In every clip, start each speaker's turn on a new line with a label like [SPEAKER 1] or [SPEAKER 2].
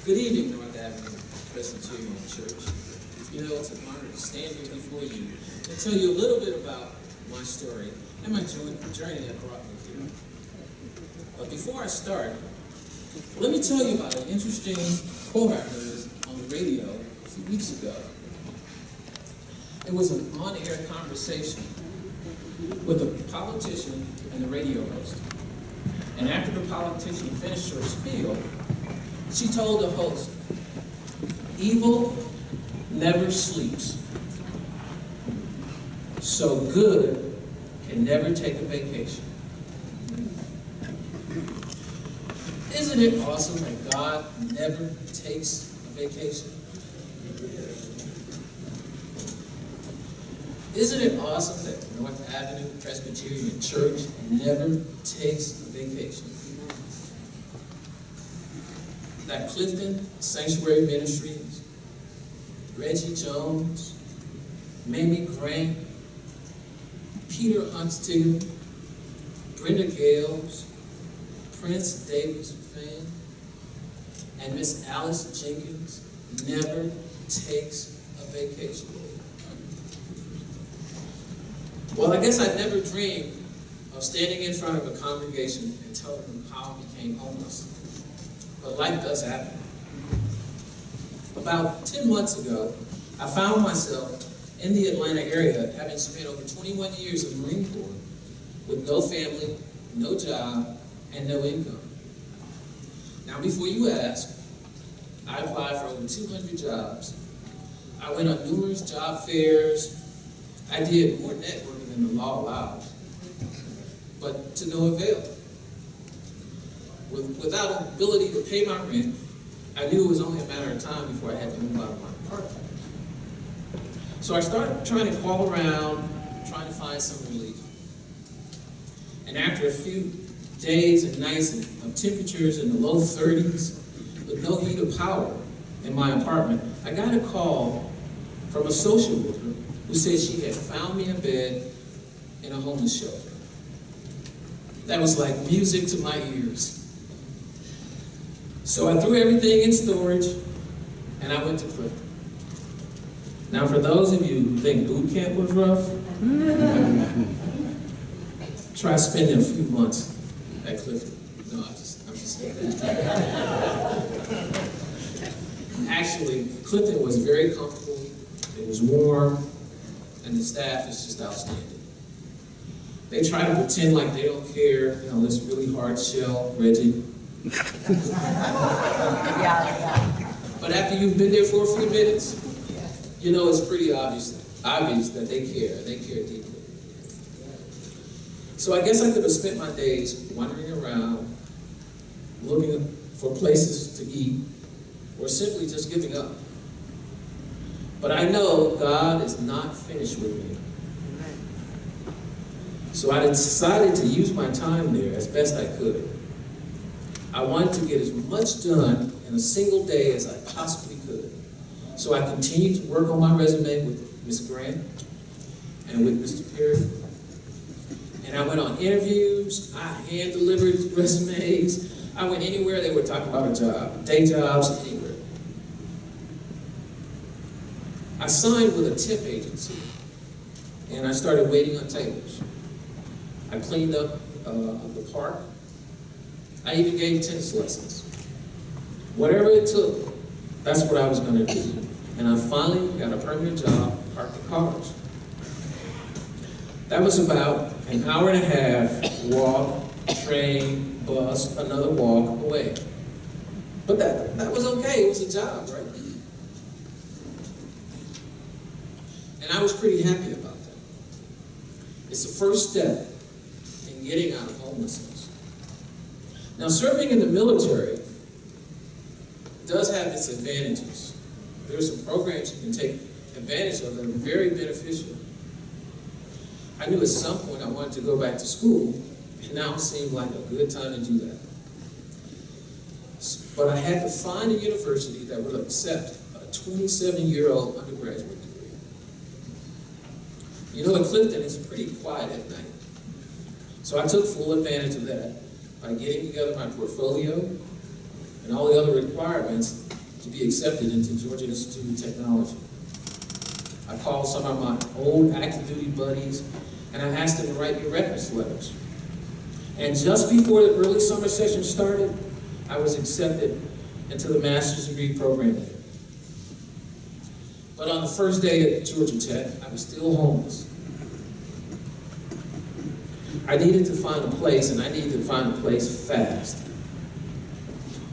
[SPEAKER 1] Good evening, North Avenue Presbyterian Church. You know, it's an honor to stand here before you and tell you a little bit about my story and my journey that brought me here. But before I start, let me tell you about an interesting quote I heard on the radio a few weeks ago. It was an on-air conversation with a politician and a radio host. And after the politician finished her spiel, she told the host, "Evil never sleeps, so good can never take a vacation." Isn't it awesome that God never takes a vacation? Isn't it awesome that North Avenue Presbyterian Church never takes a vacation? That Clifton Sanctuary Ministries, Reggie Jones, Mamie Grant, Peter Huntstigger, Brenda Gales, Prince Davis Fan, and Miss Alice Jenkins never takes a vacation. Well, I guess I never dreamed of standing in front of a congregation and telling them how I became homeless. But life does happen. About 10 months ago, I found myself in the Atlanta area, having spent over 21 years in the Marine Corps with no family, no job, and no income. Now, before you ask, I applied for over 200 jobs. I went on numerous job fairs. I did more networking than the law allows, but to no avail. Without an ability to pay my rent, I knew it was only a matter of time before I had to move out of my apartment. So I started trying to call around, trying to find some relief. And after a few days and nights of temperatures in the low 30s, with no heat or power in my apartment, I got a call from a social worker who said she had found me a bed in a homeless shelter. That was like music to my ears. So I threw everything in storage and I went to Clifton. Now, for those of you who think boot camp was rough, try spending a few months at Clifton. No, I'm just kidding. Actually, Clifton was very comfortable. It was warm, and the staff is just outstanding. They try to pretend like they don't care, this really hard shell, Reggie. But after you've been there for a few minutes, it's pretty obvious that they care deeply. So I guess I could have spent my days wandering around, looking for places to eat, or simply just giving up. But I know God is not finished with me. So I decided to use my time there as best I could. I wanted to get as much done in a single day as I possibly could. So I continued to work on my resume with Ms. Grant and with Mr. Perry. And I went on interviews, I hand-delivered resumes. I went anywhere they were talking about a job, day jobs, anywhere. I signed with a temp agency, and I started waiting on tables. I cleaned up the park. I even gave tennis lessons. Whatever it took, that's what I was going to do. And I finally got a permanent job parking cars. That was about an hour and a half walk, train, bus, another walk away. But that was okay. It was a job, right? And I was pretty happy about that. It's the first step in getting out of homelessness. Now, serving in the military does have its advantages. There are some programs you can take advantage of that are very beneficial. I knew at some point I wanted to go back to school, and now it seemed like a good time to do that. But I had to find a university that would accept a 27-year-old undergraduate degree. At Clifton, it's pretty quiet at night. So I took full advantage of that by getting together my portfolio and all the other requirements to be accepted into Georgia Institute of Technology. I called some of my old active duty buddies and I asked them to write me reference letters. And just before the early summer session started, I was accepted into the master's degree program there. But on the first day at Georgia Tech, I was still homeless. I needed to find a place, and I needed to find a place fast.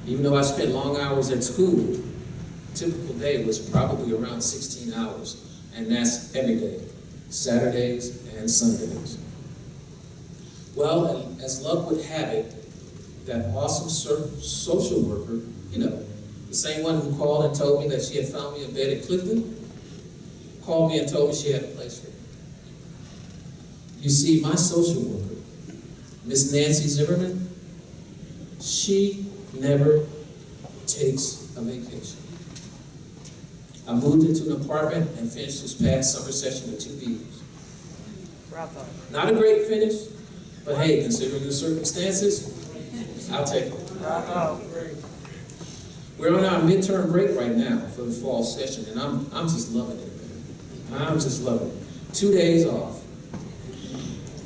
[SPEAKER 1] Even though I spent long hours at school, a typical day was probably around 16 hours, and that's every day, Saturdays and Sundays. Well, as luck would have it, that awesome social worker, the same one who called and told me that she had found me a bed at Clifton, called me and told me she had a place for me. You see, my social worker, Miss Nancy Zimmerman, she never takes a vacation. I moved into an apartment and finished this past summer session with 2 B's.
[SPEAKER 2] Bravo.
[SPEAKER 1] Not a great finish, but hey, considering the circumstances, I'll take it.
[SPEAKER 2] Bravo.
[SPEAKER 1] We're on our midterm break right now for the fall session, and I'm just loving it, man. I'm just loving it. 2 days off.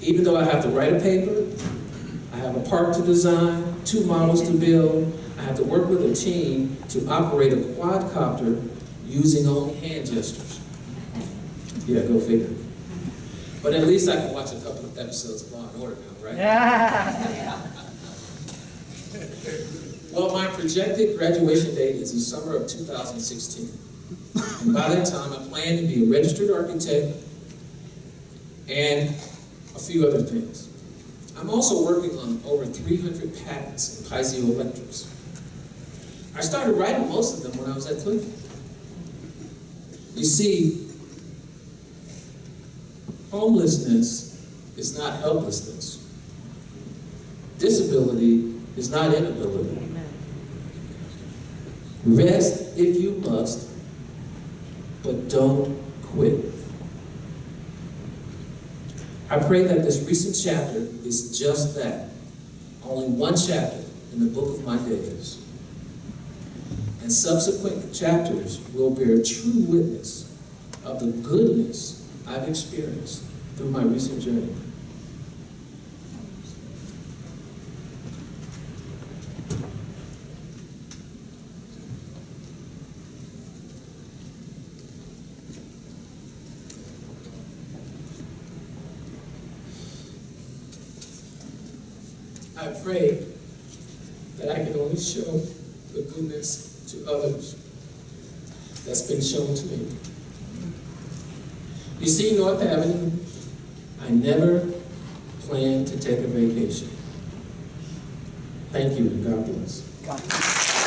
[SPEAKER 1] Even though I have to write a paper, I have a park to design, 2 models to build, I have to work with a team to operate a quadcopter using only hand gestures. Yeah, go figure. But at least I can watch a couple of episodes of Law and Order now, right?
[SPEAKER 2] Yeah.
[SPEAKER 1] Well, my projected graduation date is the summer of 2016. And by that time, I plan to be a registered architect and a few other things. I'm also working on over 300 patents in piezoelectrics. I started writing most of them when I was at Clifton. You see, homelessness is not helplessness. Disability is not inability. Rest if you must, but don't quit. I pray that this recent chapter is just that, only one chapter in the book of my days. And subsequent chapters will bear true witness of the goodness I've experienced through my recent journey. I pray that I can only show the goodness to others that's been shown to me. You see, North Avenue, I never planned to take a vacation. Thank you, and God bless.
[SPEAKER 2] God bless.